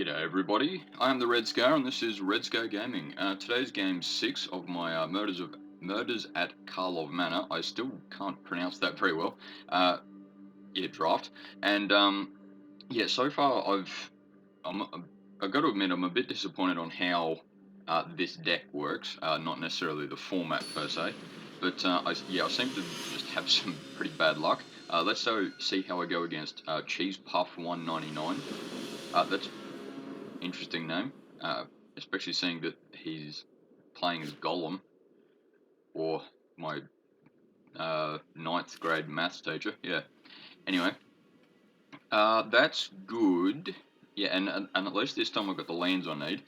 G'day everybody, I am the Red Scar and this is Red Scar Gaming. Today's game 6 of my Murders at Karlov Manor. I still can't pronounce that very well. Draft. And yeah, so far I've got to admit I'm a bit disappointed on how this deck works. Not necessarily the format per se, but I seem to just have some pretty bad luck. Let's see how I go against Cheese Puff 199. That's interesting name, especially seeing that he's playing as Gollum, or my 9th grade maths teacher. Yeah. Anyway, that's good. Yeah, and at least this time I've got the lands I need.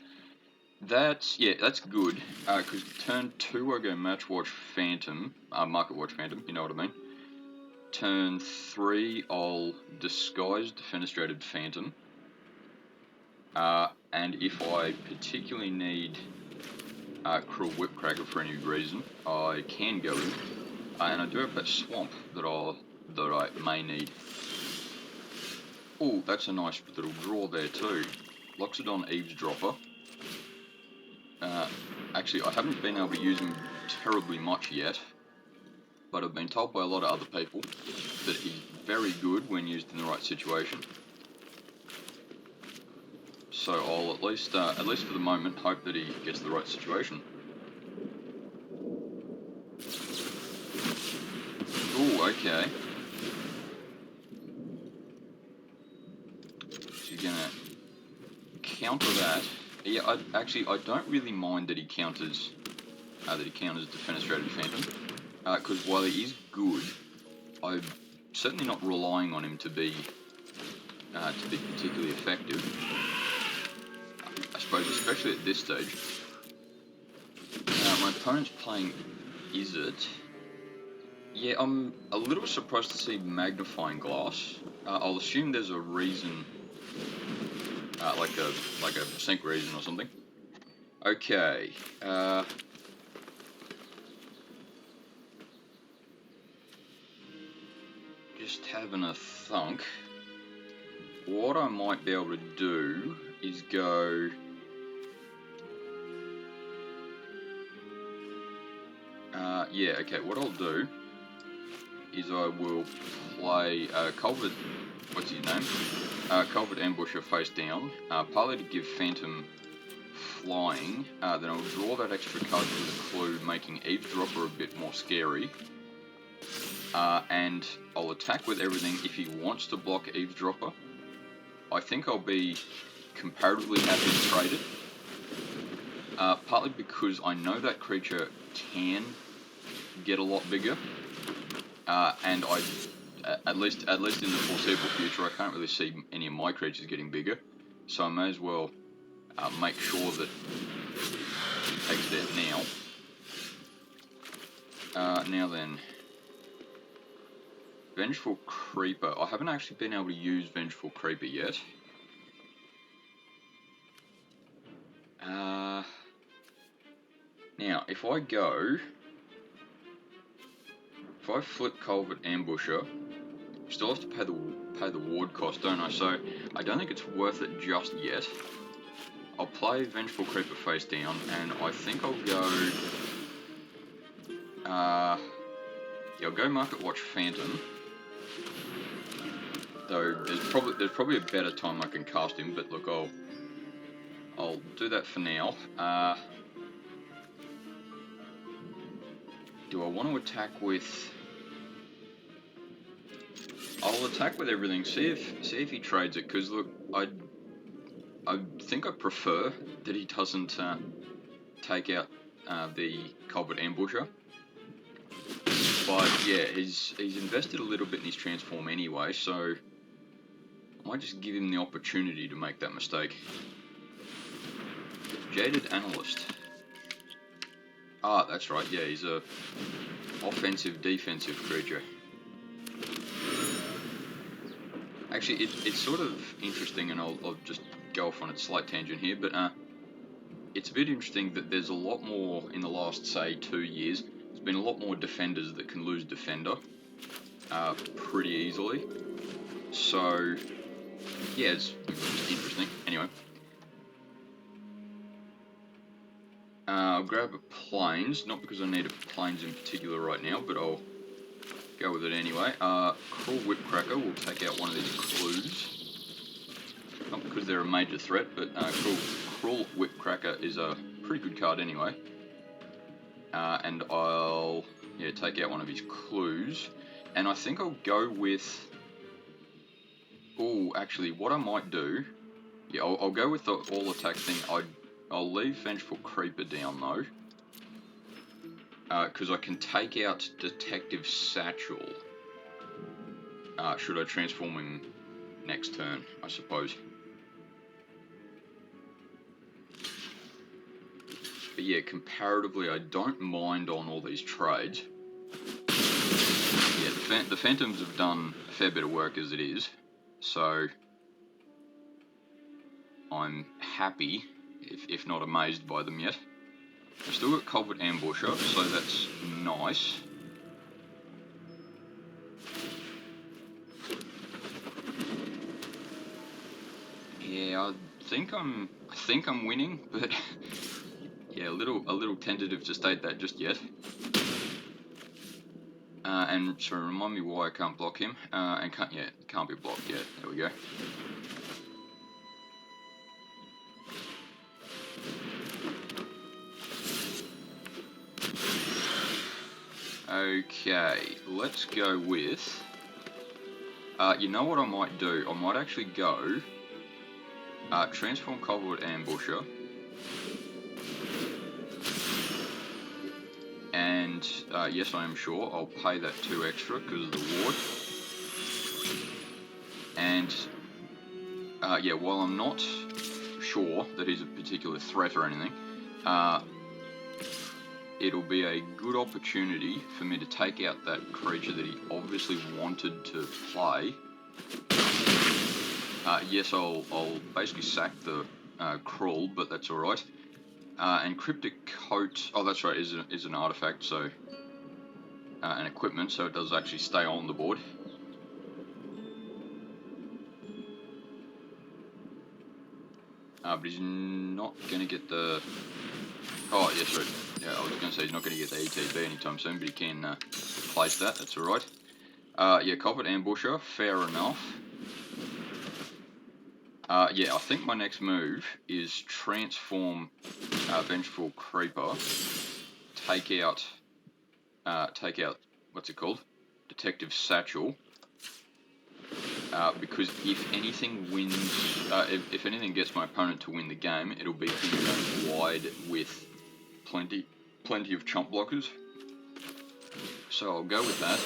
That's good. Because turn 2 I go Match Watch Phantom, Market Watch Phantom. You know what I mean. Turn 3 I'll Disguised Fenestrated Phantom. And if I particularly need Cruel Whipcracker for any reason, I can go in. And I do have that Swamp that I may need. Oh, that's a nice little draw there too. Loxodon Eavesdropper. Actually, I haven't been able to use him terribly much yet, but I've been told by a lot of other people that he's very good when used in the right situation. So I'll at least for the moment, hope that he gets the right situation. Ooh, okay. So you're gonna counter that. Yeah, I don't really mind that he counters Defenestrated Phantom, because while he is good, I'm certainly not relying on him to be particularly effective. I suppose, especially at this stage. My opponent's playing Izzet. Yeah, I'm a little surprised to see Magnifying Glass. I'll assume there's a reason, like a sync reason or something. Okay. Just having a thunk. What I might be able to do is go. Yeah, okay, what I'll do is I will play Culvert, what's his name? Culvert Ambusher face down, partly to give Phantom flying, then I'll draw that extra card with a clue, making Eavesdropper a bit more scary, and I'll attack with everything if he wants to block Eavesdropper. I think I'll be comparatively happy to trade it, partly because I know that creature can get a lot bigger, and at least in the foreseeable future, I can't really see any of my creatures getting bigger, so I may as well make sure that he takes that now. Now then, Vengeful Creeper. I haven't actually been able to use Vengeful Creeper yet. Now, if I flip Culvert Ambusher, still have to pay the ward cost, don't I? So I don't think it's worth it just yet. I'll play Vengeful Creeper face down, and I think I'll go. I'll go Market Watch Phantom. Though there's probably a better time I can cast him, but look, I'll do that for now. Do I want to attack with? I'll attack with everything. See if he trades it. Because look, I think I prefer that he doesn't take out the Culvert Ambusher. But yeah, he's invested a little bit in his transform anyway, so I might just give him the opportunity to make that mistake. Jaded Analyst. Ah, that's right, yeah, he's a offensive-defensive creature. Actually, it's sort of interesting, and I'll just go off on a slight tangent here, but it's a bit interesting that there's a lot more in the last, say, 2 years. There's been a lot more defenders that can lose Defender pretty easily. So, yeah, it's just interesting. Anyway, I'll grab a plains, not because I need a plains in particular right now, but I'll go with it anyway. Cruel Whipcracker will take out one of these clues. Not because they're a major threat, but Cruel Whipcracker is a pretty good card anyway. And I'll take out one of his clues. And I think I'll go with... Oh, actually, what I might do... Yeah, I'll go with the all-attack thing. I'll leave Vengeful Creeper down, though. Because I can take out Detective Satchel. Should I transform him next turn, I suppose. But yeah, comparatively, I don't mind on all these trades. Yeah, the Phantoms have done a fair bit of work as it is. So... I'm happy, if not amazed by them yet. I've still got Culvert Ambusher, so that's nice. Yeah, I think I'm winning, but yeah, a little tentative to state that just yet. And so remind me why I can't block him. And can't be blocked yet. There we go. Okay, let's go with... you know what I might do? I might actually go... transform Culvert Ambusher. And, yes I am sure, I'll pay that 2 extra because of the ward. And, yeah, while I'm not sure that he's a particular threat or anything, it'll be a good opportunity for me to take out that creature that he obviously wanted to play. Yes, I'll basically sack the Crawl, but that's alright. And Cryptic Coat, oh that's right, is an artifact, so an equipment, so it does actually stay on the board. But he's not going to get the... Oh, yes, right. Yeah, I was going to say he's not going to get the ETB anytime soon, but he can place that, that's alright. Yeah, Culvert Ambusher, fair enough. Yeah, I think my next move is transform Vengeful Creeper, take out, what's it called? Detective Satchel. Because if anything wins, if anything gets my opponent to win the game, it'll be him going wide with plenty of chump blockers. So I'll go with that.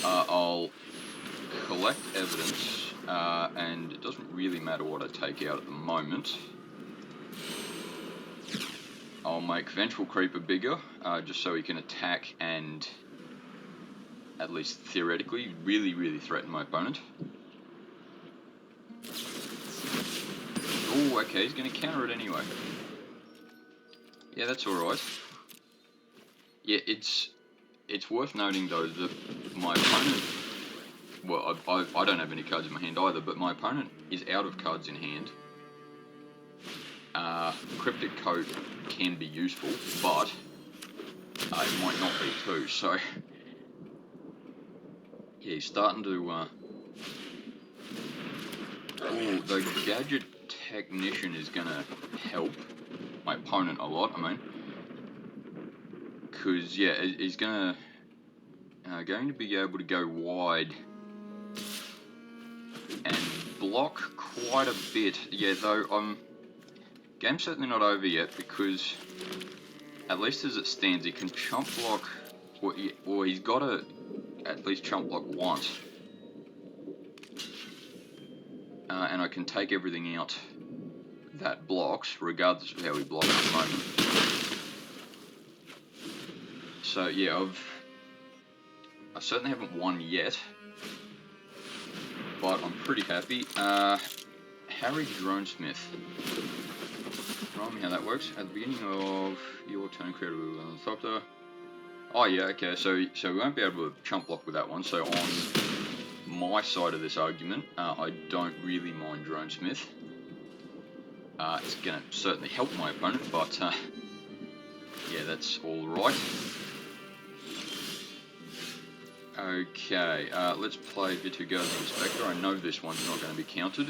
I'll collect evidence, and it doesn't really matter what I take out at the moment. I'll make Vengeful Creeper bigger, just so he can attack and, at least theoretically, really threaten my opponent. Oh, okay, he's going to counter it anyway. Yeah, that's alright. Yeah, it's worth noting though that my opponent, well, I don't have any cards in my hand either, but my opponent is out of cards in hand. Cryptic Coat can be useful, but it might not be too, so... Yeah, he's starting to... Oh, the Gadget Technician is going to help my opponent a lot, I mean. Because, yeah, he's going to be able to go wide and block quite a bit. Yeah, though, game's certainly not over yet, because at least as it stands, he can chump block, or he's got to at least chump block once. And I can take everything out that blocks, regardless of how he blocks at the moment. So yeah, I certainly haven't won yet, but I'm pretty happy. Harry Dronesmith. Remind me how that works. At the beginning of your turn, create a ornithopter. Oh yeah, okay, so we won't be able to chump block with that one, so on my side of this argument, I don't really mind Dronesmith. It's going to certainly help my opponent, but Yeah, that's all right. Okay, let's play Vitu Guardian Inspector. I know this one's not going to be counted.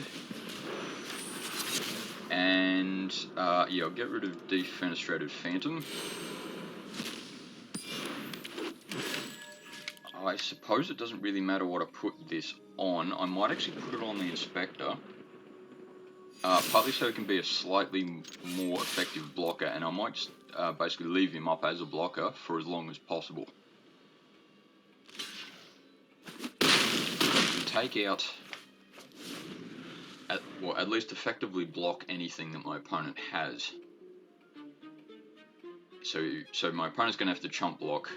And, yeah, I'll get rid of Defenestrated Phantom. I suppose it doesn't really matter what I put this on. I might actually put it on the Inspector. Partly so it can be a slightly more effective blocker, and I might just basically leave him up as a blocker for as long as possible. Take out, well, at least effectively block anything that my opponent has. So my opponent's going to have to chump block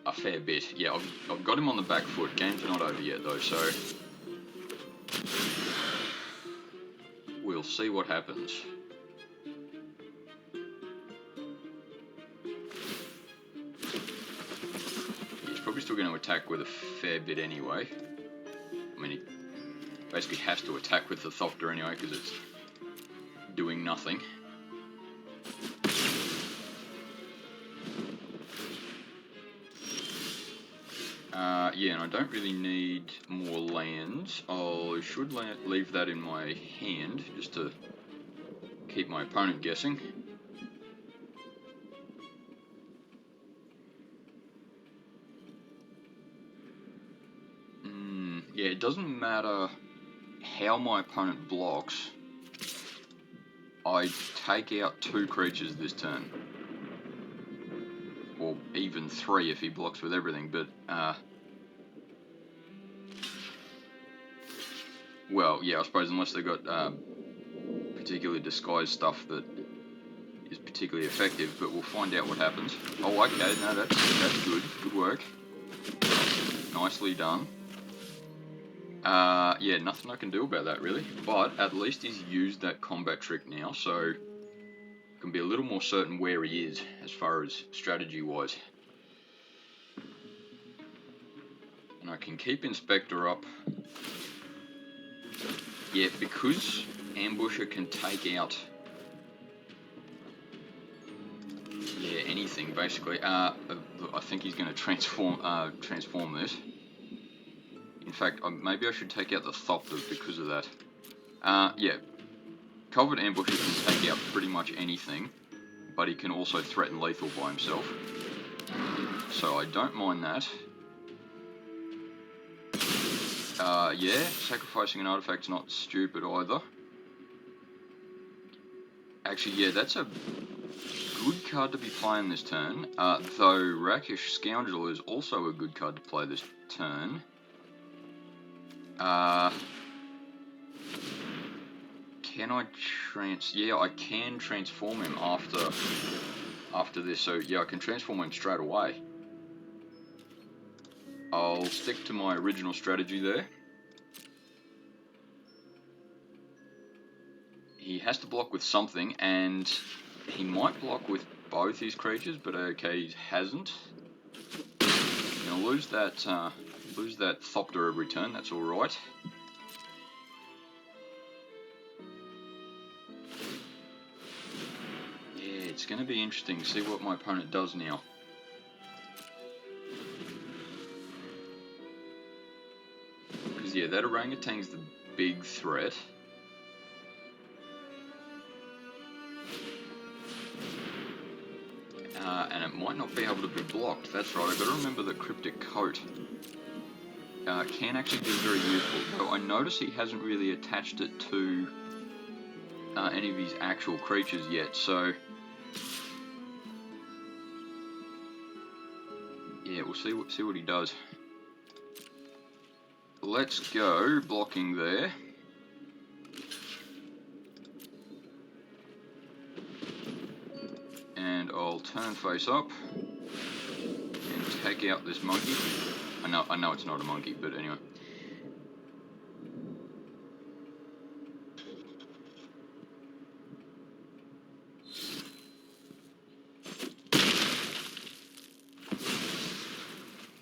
a fair bit. Yeah, I've got him on the back foot. Game's not over yet though, so we'll see what happens. He's probably still going to attack with a fair bit anyway. I mean, he basically has to attack with the Thopter anyway because it's doing nothing. Yeah, and I don't really need more lands. I should leave that in my hand just to keep my opponent guessing. Yeah, it doesn't matter how my opponent blocks. I take out 2 creatures this turn. Or even 3 if he blocks with everything, but well, yeah, I suppose unless they've got particularly disguised stuff that is particularly effective, but we'll find out what happens. Oh, okay, no, that's good. Good work. Nicely done. Yeah, nothing I can do about that, really. But at least he's used that combat trick now, so I can be a little more certain where he is, as far as strategy-wise. And I can keep Inspector up. Yeah, because Ambusher can take out... yeah, anything, basically. I think he's going to transform this. In fact, maybe I should take out the Thopter because of that. Yeah, Covert Ambusher can take out pretty much anything, but he can also threaten lethal by himself. So I don't mind that. Yeah, sacrificing an artifact's not stupid either. Actually, yeah, that's a good card to be playing this turn, though Rakish Scoundrel is also a good card to play this turn. Can I yeah, I can transform him after this, so yeah, I can transform him straight away. I'll stick to my original strategy there. He has to block with something, and he might block with both his creatures, but okay, he hasn't. I'm gonna lose that Thopter every turn. That's all right. Yeah, it's gonna be interesting to see what my opponent does now. Because yeah, that Orangutan's the big threat. And it might not be able to be blocked. That's right, I've got to remember that Cryptic Coat can actually be very useful. Though I notice he hasn't really attached it to any of his actual creatures yet, so... yeah, we'll see what he does. Let's go, blocking there. And I'll turn face up and take out this monkey. I know it's not a monkey, but anyway.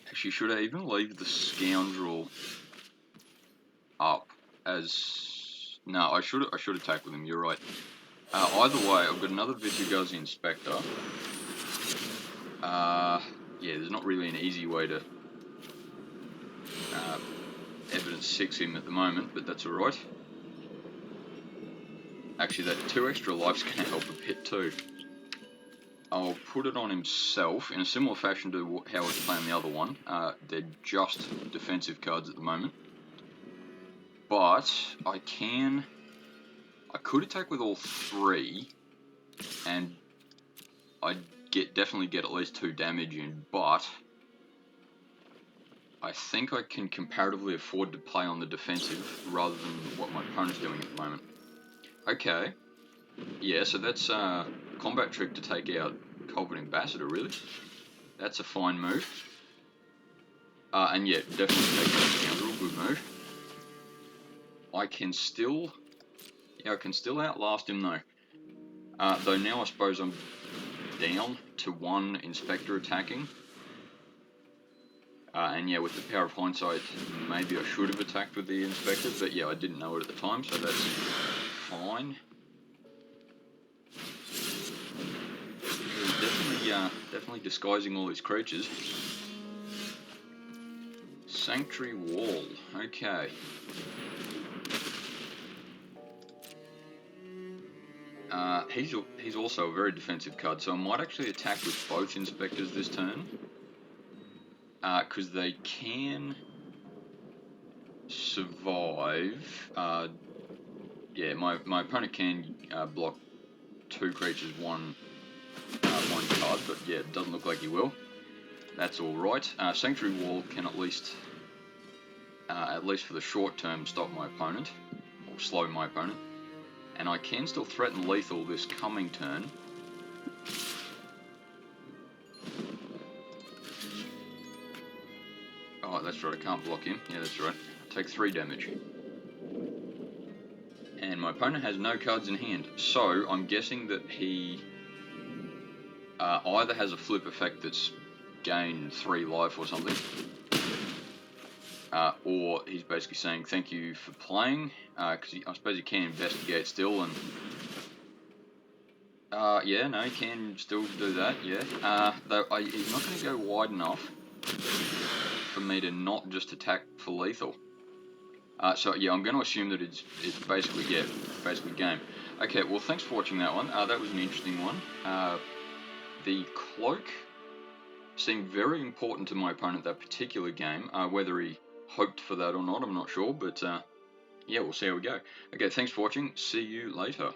Actually, should I even leave the Scoundrel up as... no, I should attack with him, you're right. Either way, I've got another Vizigazi Inspector. Yeah, there's not really an easy way to evidence 6 him at the moment, but that's alright. Actually, that 2 extra life's going to help a bit too. I'll put it on himself in a similar fashion to how I was playing the other one. They're just defensive cards at the moment. But I could attack with all 3, and I'd definitely get at least 2 damage in, but I think I can comparatively afford to play on the defensive rather than what my opponent's doing at the moment. Okay, yeah, so that's a combat trick to take out Culprit Ambassador, really. That's a fine move. And yeah, definitely take out Scoundrel, good move. I can still outlast him though. Though now I suppose I'm down to 1 Inspector attacking. And yeah, with the power of hindsight, maybe I should have attacked with the Inspector, but yeah, I didn't know it at the time, so that's fine. He's definitely disguising all his creatures. Sanctuary Wall, okay. He's also a very defensive card, so I might actually attack with both Inspectors this turn. Because they can survive. Yeah, my opponent can block 2 creatures, one card, but yeah, it doesn't look like he will. That's alright. Sanctuary Wall can at least for the short term, stop my opponent, or slow my opponent. And I can still threaten lethal this coming turn. Oh, that's right, I can't block him. Yeah, that's right. I take 3 damage. And my opponent has no cards in hand, so I'm guessing that he either has a flip effect that's gained 3 life or something, or he's basically saying thank you for playing, because I suppose he can investigate still, and yeah, no, he can still do that, yeah. Though he's not going to go wide enough for me to not just attack for lethal. So yeah, I'm going to assume that it's basically game. Okay, well thanks for watching that one. That was an interesting one. The cloak seemed very important to my opponent that particular game. Whether he hoped for that or not, I'm not sure, but yeah, we'll see how we go. Okay, thanks for watching. See you later.